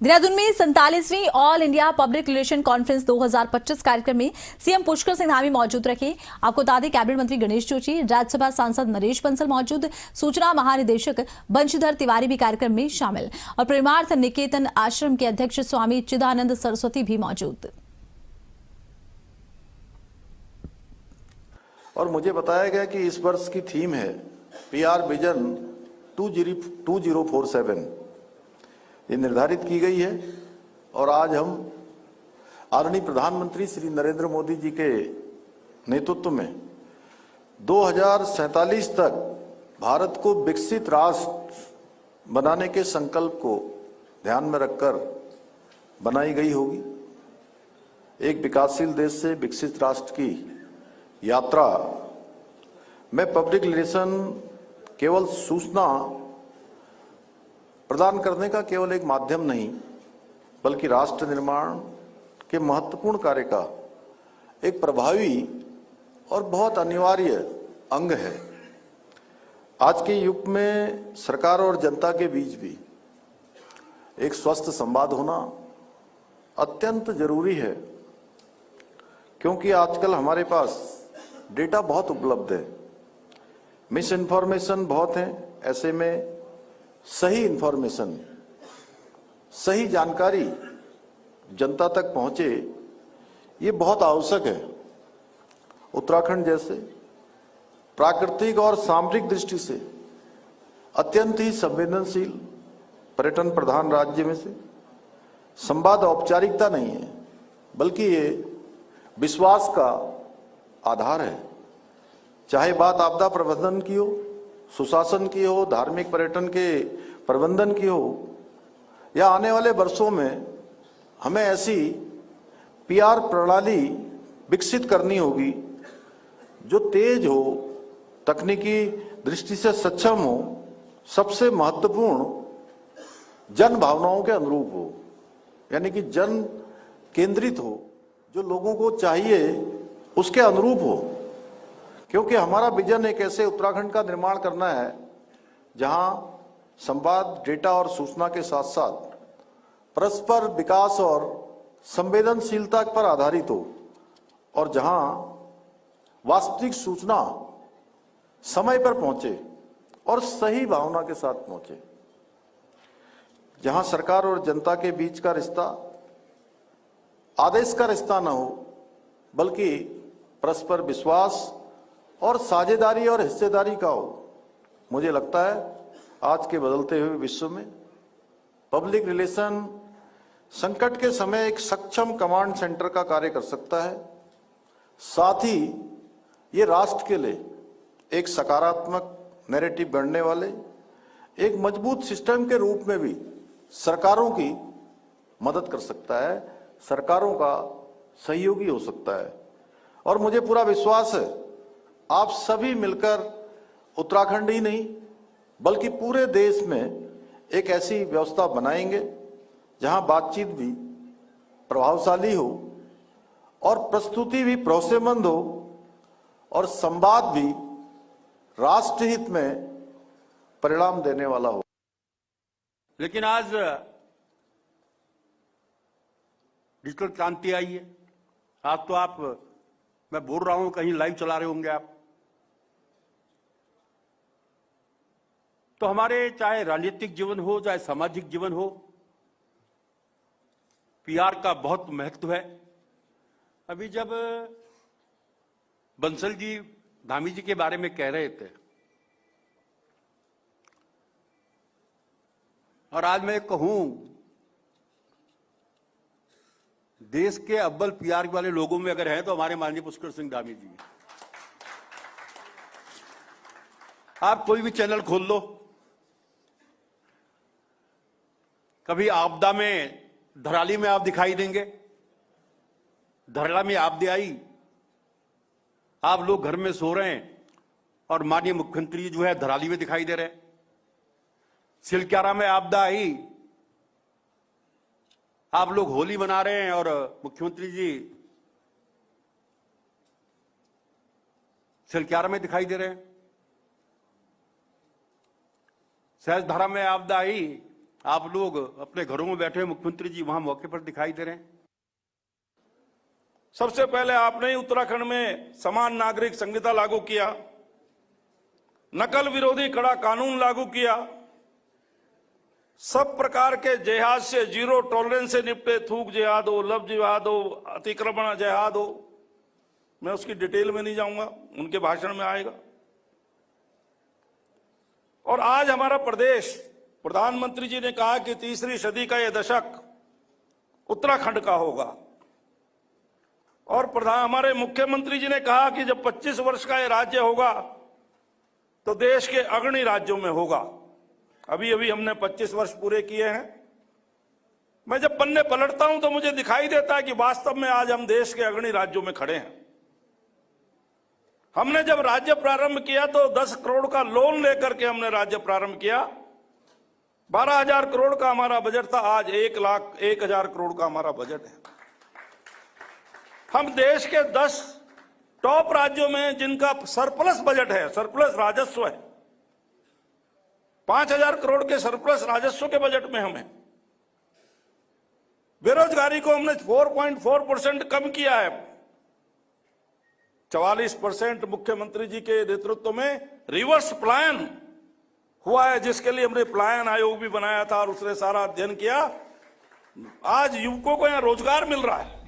देहरादून में 47वीं all India public relation conference 2025 कार्यक्रम में सीएम पुष्कर सिंह धामी मौजूद रखे। आपको बता दें, कैबिनेट मंत्री गणेश जोशी, राज्यसभा सांसद नरेश बंसल मौजूद, सूचना महानिदेशक बंशीधर तिवारी भी कार्यक्रम में शामिल और प्रेमार्थ निकेतन आश्रम के अध्यक्ष स्वामी चिदानंद सरस्वती भी मौजूद। और मुझे बताया गया कि इस वर्ष की थीम है PR विजन 2047। ये निर्धारित की गई है और आज हम आदरणीय प्रधानमंत्री श्री नरेंद्र मोदी जी के नेतृत्व में 2047 तक भारत को विकसित राष्ट्र बनाने के संकल्प को ध्यान में रखकर बनाई गई होगी। एक विकासशील देश से विकसित राष्ट्र की यात्रा में पब्लिक रिलेशन केवल सूचना प्रदान करने का केवल एक माध्यम नहीं, बल्कि राष्ट्र निर्माण के महत्वपूर्ण कार्य का एक प्रभावी और बहुत अनिवार्य अंग है। आज के युग में सरकार और जनता के बीच भी एक स्वस्थ संवाद होना अत्यंत जरूरी है, क्योंकि आजकल हमारे पास डेटा बहुत उपलब्ध है, मिस इन्फॉर्मेशन बहुत है। ऐसे में सही इंफॉर्मेशन, सही जानकारी जनता तक पहुंचे, ये बहुत आवश्यक है। उत्तराखंड जैसे प्राकृतिक और सामरिक दृष्टि से अत्यंत ही संवेदनशील पर्यटन प्रधान राज्य में से संवाद औपचारिकता नहीं है, बल्कि ये विश्वास का आधार है। चाहे बात आपदा प्रबंधन की हो, सुशासन की हो, धार्मिक पर्यटन के प्रबंधन की हो, या आने वाले वर्षों में हमें ऐसी PR प्रणाली विकसित करनी होगी जो तेज हो, तकनीकी दृष्टि से सक्षम हो, सबसे महत्वपूर्ण जन भावनाओं के अनुरूप हो, यानी कि जन केंद्रित हो, जो लोगों को चाहिए उसके अनुरूप हो। क्योंकि हमारा विजन एक ऐसे उत्तराखंड का निर्माण करना है जहां संवाद, डेटा और सूचना के साथ साथ परस्पर विकास और संवेदनशीलता पर आधारित हो, और जहां वास्तविक सूचना समय पर पहुंचे और सही भावना के साथ पहुंचे, जहां सरकार और जनता के बीच का रिश्ता आदेश का रिश्ता न हो, बल्कि परस्पर विश्वास और साझेदारी और हिस्सेदारी का हो। मुझे लगता है आज के बदलते हुए विश्व में पब्लिक रिलेशन संकट के समय एक सक्षम कमांड सेंटर का कार्य कर सकता है। साथ ही ये राष्ट्र के लिए एक सकारात्मक नैरेटिव गढ़ने वाले एक मजबूत सिस्टम के रूप में भी सरकारों की मदद कर सकता है, सरकारों का सहयोगी हो सकता है। और मुझे पूरा विश्वास है आप सभी मिलकर उत्तराखंड ही नहीं, बल्कि पूरे देश में एक ऐसी व्यवस्था बनाएंगे जहां बातचीत भी प्रभावशाली हो और प्रस्तुति भी भरोसेमंद हो और संवाद भी राष्ट्रहित में परिणाम देने वाला हो। लेकिन आज डिजिटल क्रांति आई है। आज तो आप, मैं बोल रहा हूं, कहीं लाइव चला रहे होंगे आप, तो हमारे चाहे राजनीतिक जीवन हो, चाहे सामाजिक जीवन हो, PR का बहुत महत्व है। अभी जब बंसल जी धामी जी के बारे में कह रहे थे, और आज मैं कहूं, देश के अव्वल PR वाले लोगों में अगर हैं तो हमारे माननीय पुष्कर सिंह धामी जी। आप कोई भी चैनल खोल लो, कभी आपदा में धराली में आप दिखाई देंगे, धरला में आपदा आई, आप लोग घर में सो रहे हैं और माननीय मुख्यमंत्री जो है धराली में दिखाई दे रहे हैं। सिलक्यारा में आपदा आई, आप लोग होली मना रहे हैं और मुख्यमंत्री जी सिलक्यारा में दिखाई दे रहे हैं। सहजधारा में आपदा आई, आप लोग अपने घरों में बैठे मुख्यमंत्री जी वहां मौके पर दिखाई दे रहे हैं। सबसे पहले आपने ही उत्तराखंड में समान नागरिक संहिता लागू किया, नकल विरोधी कड़ा कानून लागू किया, सब प्रकार के जिहाद से जीरो टॉलरेंस से निपटे, थूक जिहाद हो, लव जिहाद हो, अतिक्रमण जिहाद हो, मैं उसकी डिटेल में नहीं जाऊंगा, उनके भाषण में आएगा। और आज हमारा प्रदेश, प्रधानमंत्री जी ने कहा कि तीसरी सदी का यह दशक उत्तराखंड का होगा, और हमारे मुख्यमंत्री जी ने कहा कि जब 25 वर्ष का यह राज्य होगा तो देश के अग्रणी राज्यों में होगा। अभी अभी हमने 25 वर्ष पूरे किए हैं। मैं जब पन्ने पलटता हूं तो मुझे दिखाई देता है कि वास्तव में आज हम देश के अग्रणी राज्यों में खड़े हैं। हमने जब राज्य प्रारंभ किया तो 10 करोड़ का लोन लेकर के हमने राज्य प्रारंभ किया। 12,000 करोड़ का हमारा बजट था, आज 1,01,000 करोड़ का हमारा बजट है। हम देश के 10 टॉप राज्यों में जिनका सरप्लस बजट है, सरप्लस राजस्व है, 5,000 करोड़ के सरप्लस राजस्व के बजट में हमें। बेरोजगारी को हमने 4.4% कम किया है। 44% मुख्यमंत्री जी के नेतृत्व में रिवर्स पलायन हुआ है, जिसके लिए हमने पलायन आयोग भी बनाया था और उसने सारा अध्ययन किया। आज युवकों को यहां रोजगार मिल रहा है।